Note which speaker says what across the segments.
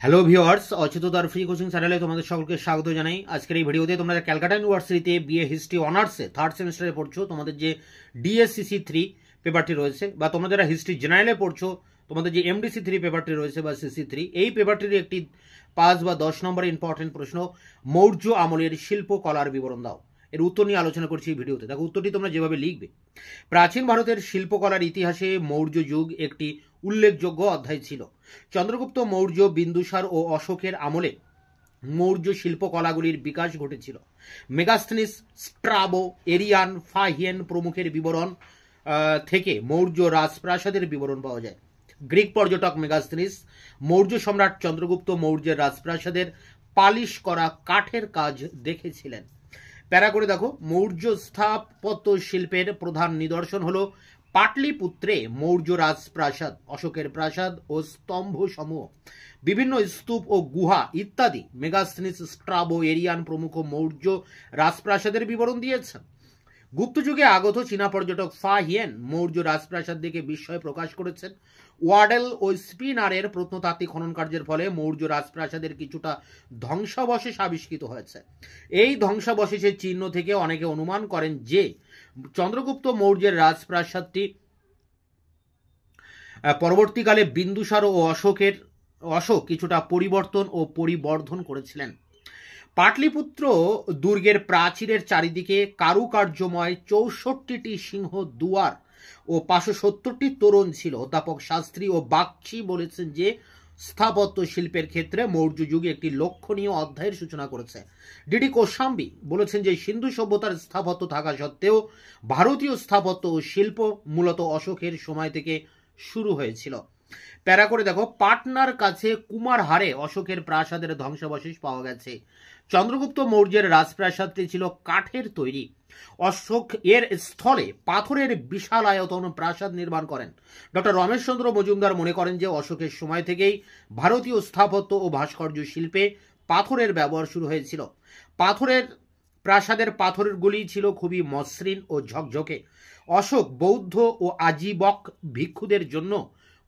Speaker 1: Hello viewers, অচেতনতার free coaching চ্যানেলে তোমাদের সকলকে স্বাগত জানাই। আজকের এই ভিডিওতে তোমরা ক্যালকাটা ইউনিভার্সিটিতে বিএ হিস্ট্রি অনার্সে থার্ড সেমিস্টারে পড়ছো, তোমাদের যে ডিএসসিসি 3 পেপারটি রয়েছে, বা তোমরা যারা হিস্ট্রি জেনারেলে পড়ছো তোমাদের যে এমডিসি 3 পেপারটি রয়েছে বা সিসি 3, এই পেপারটির একটি 5 বা 10 নম্বরের ইম্পর্টেন্ট প্রশ্ন, মৌর্য আমলের শিল্পকলার বিবরণ দাও। এর উত্তর নিয়ে আলোচনা করছি এই ভিডিওতে। দেখো, উত্তরটি তোমরা যেভাবে লিখবে, প্রাচীন ভারতের শিল্পকলার ইতিহাসে মৌর্য যুগ একটি উল্লেখযোগ্য অধ্যায় ছিল। চন্দ্রগুপ্ত মৌর্য, বিন্দুসার ও অশোকের আমলে মৌর্য শিল্পকলাগুলির বিকাশ ঘটেছিল। মেগাস্থনিস, স্ট্রাবো, এরিয়ান, ফাহিয়েন প্রমুখের বিবরণ থেকে মৌর্য রাজপ্রাসাদের বিবরণ পাওয়া যায়। গ্রিক পর্যটক মেগাস্থনিস মৌর্য সম্রাট চন্দ্রগুপ্ত মৌর্যের রাজপ্রাসাদের পালিশ করা কাঠের কাজ দেখেছিলেন। প্যারা করে দেখো, মৌর্য স্থাপত্য শিল্পের প্রধান নিদর্শন হলো পাটলিপুত্রে মৌর্য রাজপ্রাসাদ, অশোকের প্রাসাদ ও স্তম্ভ সমূহ, বিভিন্ন স্তূপ ও গুহা ইত্যাদি। মেগাস্থনিস, স্ট্রাবো, এরিয়ান প্রমুখ মৌর্য রাজপ্রাসাদের বিবরণ দিয়েছেন। গুপ্তযুগে আগত চীনা পর্যটক ফাহিয়েন মৌর্য রাজপ্রাসাদ দেখে বিস্ময় প্রকাশ করেছেন। ওয়াডেল ও স্পিনারের প্রত্নতাত্ত্বিক খনন কার্যের ফলে মৌর্য রাজপ্রাসাদের কিছুটা ধ্বংসাবশেষ আবিষ্কৃত হয়েছে। এই ধ্বংসাবশেষের চিহ্ন থেকে অনেকে অনুমান করেন যে চন্দ্রগুপ্ত মৌর্যের রাজপ্রাসাদটি পরবর্তীকালে বিন্দুসার ও অশোক কিছুটা পরিবর্তন ও পরিবর্ধন করেছিলেন। পাটলিপুত্র দুর্গের প্রাচীরের চারিদিকে কারুকার্যময় 64টি সিংহ দুয়ার ও 570টি তোরণ ছিল। অধ্যাপক শাস্ত্রী ও বাগচি বলেছেন যে স্থাপত্য শিল্পের ক্ষেত্রে মৌর্য যুগ একটি লক্ষণীয় অধ্যায়ের সূচনা করেছে। ডিডি কোশাম্বি বলেছেন যে সিন্ধু সভ্যতার স্থাপত্য থাকা সত্ত্বেও ভারতীয় স্থাপত্য ও শিল্প মূলত অশোকের সময় থেকে শুরু হয়েছিল। প্যারা করে দেখো, পাটনার কাছে কুমারহারে অশোকের প্রাসাদের ধ্বংসাবশেষ পাওয়া গেছে। চন্দ্রগুপ্ত মৌর্যের রাজপ্রাসাদটি ছিল কাঠের তৈরি। অশোক এর স্থলে পাথরের বিশাল আয়তন প্রাসাদ নির্মাণ করেন। ডক্টর রমেশচন্দ্র মজুমদার মনে করেন যে অশোকের সময় থেকেই ভারতীয় স্থাপত্য ও ভাস্কর্য শিল্পে পাথরের ব্যবহার শুরু হয়েছিল। প্রাসাদের পাথরগুলি ছিল খুবই মসৃণ ও ঝকঝকে। অশোক বৌদ্ধ ও আজীবক ভিক্ষুদের জন্য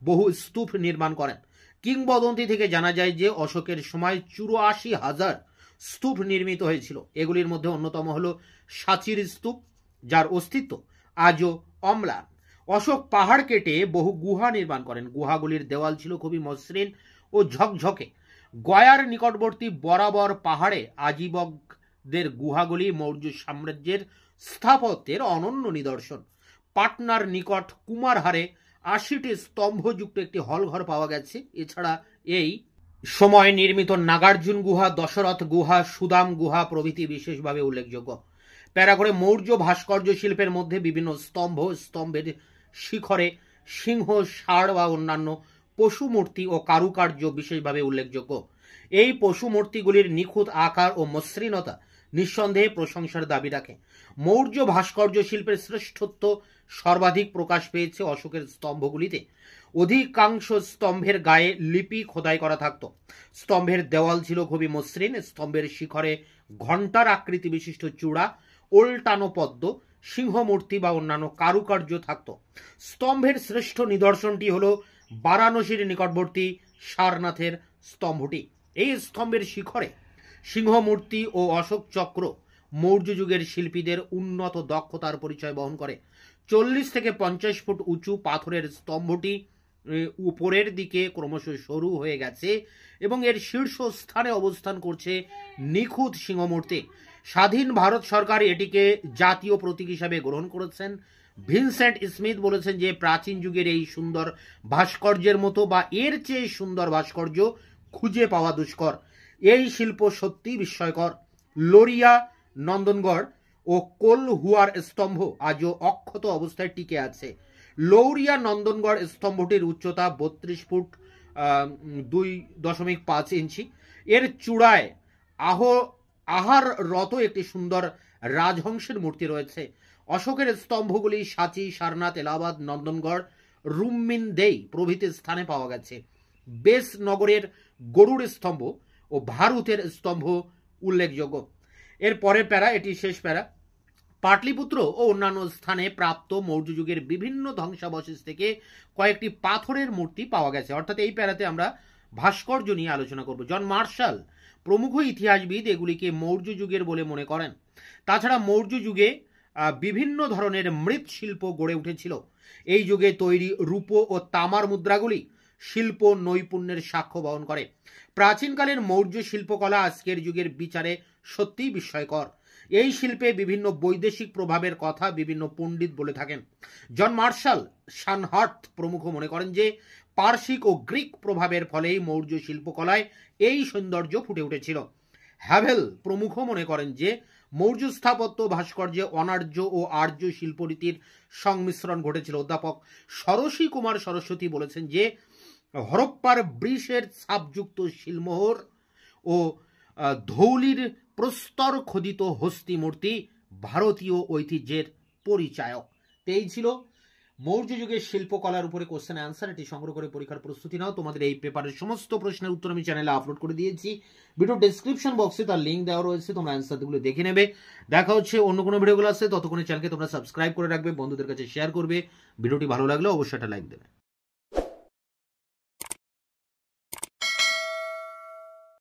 Speaker 1: বহু স্তূপ নির্মাণ করেন। কিংবদন্তি থেকে জানা যায় যে অশোকের সময় 84,000 স্তূপ নির্মিত হয়েছিল। এগুলির মধ্যে অন্যতম হল সাচির স্তূপ, যার অস্তিত্ব আজও অম্লান। অশোক পাহাড় কেটে বহু গুহা নির্মাণ করেন। গুহাগুলির দেওয়াল ছিল খুবই মসৃণ ও ঝকঝকে। গয়ার নিকটবর্তী বরাবর পাহাড়ে আজীবকদের গুহাগুলি মৌর্য সাম্রাজ্যের স্থাপত্যের অনন্য নিদর্শন। পাটনার নিকট কুমারহারে 80টি স্তম্ভযুক্ত একটি হলঘর পাওয়া গেছে। এছাড়া এই সময় নির্মিত নাগার্জুন গুহা, দশরথ গুহা, সুদাম গুহা প্রভৃতি বিশেষভাবে উল্লেখযোগ্য। প্যারা করে, মৌর্য ভাস্কর্য শিল্পের মধ্যে বিভিন্ন স্তম্ভের শিখরে সিংহ, ষাঁড় বা অন্যান্য পশু মূর্তি ও কারুকার্য বিশেষভাবে উল্লেখযোগ্য। এই পশু মূর্তিগুলির নিখুঁত আকার ও মসৃণতা নিঃসন্দেহে প্রশংসার দাবি রাখে। মৌর্য ভাস্কর্য শিল্পের শ্রেষ্ঠত্ব সর্বাধিক প্রকাশ পেয়েছে অশোকের স্তম্ভগুলিতে। অধিকাংশ স্তম্ভের গায়ে লিপি খোদাই করা থাকত। স্তম্ভের দেওয়াল ছিল খুবই মসৃণ। স্তম্ভের শিখরে ঘণ্টার আকৃতি বিশিষ্ট চূড়া, ওল্টানো পদ্ম, সিংহমূর্তি বা অন্যান্য কারুকার্য থাকত। স্তম্ভের শ্রেষ্ঠ নিদর্শনটি হল বারাণসীর নিকটবর্তী সারনাথের স্তম্ভটি। এই স্তম্ভের শিখরে সিংহমূর্তি ও অশোক চক্র মৌর্য যুগের শিল্পীদের উন্নত দক্ষতার পরিচয় বহন করে। 40 থেকে 50 ফুট উঁচু পাথরের স্তম্ভটি উপরের দিকে ক্রমশ সরু হয়ে গেছে এবং এর শীর্ষস্থানে অবস্থান করছে নিখুঁত সিংহমূর্তি। স্বাধীন ভারত সরকার এটিকে জাতীয় প্রতীক হিসাবে গ্রহণ করেছেন। ভিনসেন্ট স্মিথ বলেছেন যে প্রাচীন যুগের এই সুন্দর ভাস্কর্যের মতো বা এর চেয়ে সুন্দর ভাস্কর্য খুঁজে পাওয়া দুষ্কর। এই শিল্প সত্যি বিস্ময়কর। লোরিয়া, নন্দনগড় ও কোলহুয়ার স্তম্ভ আজও অক্ষত অবস্থায় টিকে আছে। লৌরিয়া নন্দনগড় স্তম্ভটির উচ্চতা 32 ফুট 2.5 ইঞ্চি। এর চূড়ায় আহাররত একটি সুন্দর রাজহংসের মূর্তি রয়েছে। অশোকের স্তম্ভগুলি সাঁচি, সারনাথ, এলাহাবাদ, নন্দনগড়, রুম্মিনদেই প্রভৃতি স্থানে পাওয়া গেছে। বেশ নগরের গরুড় স্তম্ভ ও ভারতের স্তম্ভ উল্লেখযোগ্য। এর পরের প্যারা, এটি শেষ প্যারা। পাটলিপুত্র ও অন্যান্য স্থানে প্রাপ্ত মৌর্য যুগের বিভিন্ন ধ্বংসাবশেষ থেকে কয়েকটি পাথরের মূর্তি পাওয়া গেছে। অর্থাৎ এই প্যারাতে আমরা ভাস্কর্য নিয়ে আলোচনা করব। জন মার্শাল প্রমুখ ইতিহাসবিদ এগুলিকে মৌর্য যুগের বলে মনে করেন। তাছাড়া মৌর্য যুগে বিভিন্ন ধরনের মৃৎশিল্প গড়ে উঠেছিল। এই যুগে তৈরি রূপ ও তামার মুদ্রাগুলি শিল্প নৈপুণ্যের সাক্ষ্য বহন করে। প্রাচীনকালের মৌর্য শিল্পকলা আজকের যুগের বিচারে সত্যিই বিস্ময়কর। এই শিল্পে বিভিন্ন বৈদেশিক প্রভাবের কথা বিভিন্ন পণ্ডিত বলে থাকেন। জন মার্শাল, শানহার্ট প্রমুখ মনে করেন যে পার্সিক ও গ্রিক প্রভাবের ফলেই মৌর্য শিল্পকলায় এই সৌন্দর্য ফুটে উঠেছিল। হ্যাভেল প্রমুখ মনে করেন যে মৌর্য স্থাপত্য ভাস্কর্যে অনার্য ও আর্য শিল্পরীতির সংমিশ্রণ ঘটেছিল। অধ্যাপক সরসী কুমার সরস্বতী বলেছেন যে হরপ্পার বৃষের ছাপযুক্ত শিলমোহর ও ধৌলির প্রস্তর খোদিত হস্তি মূর্তি ভারতীয় ঐতিহ্যের পরিচায়ক। এই ছিল মৌর্য যুগের শিল্পকলার উপরে কোশ্চেন অ্যান্সার। এটি সংগ্রহ করে পরীক্ষার প্রস্তুতি নাও। তোমাদের এই পেপারের সমস্ত প্রশ্নের উত্তর আমি চ্যানেলে আপলোড করে দিয়েছি। ভিডিও ডেসক্রিপশন বক্সে তার লিঙ্ক দেওয়া রয়েছে, তোমরা অ্যান্সারগুলো দেখে নেবে। দেখা হচ্ছে অন্য কোনো ভিডিওগুলো আসছে, ততক্ষণে চ্যানেলকে তোমরা সাবস্ক্রাইব করে রাখবে, বন্ধুদের কাছে শেয়ার করবে। ভিডিওটি ভালো লাগলে অবশ্যই একটা লাইক দেবে।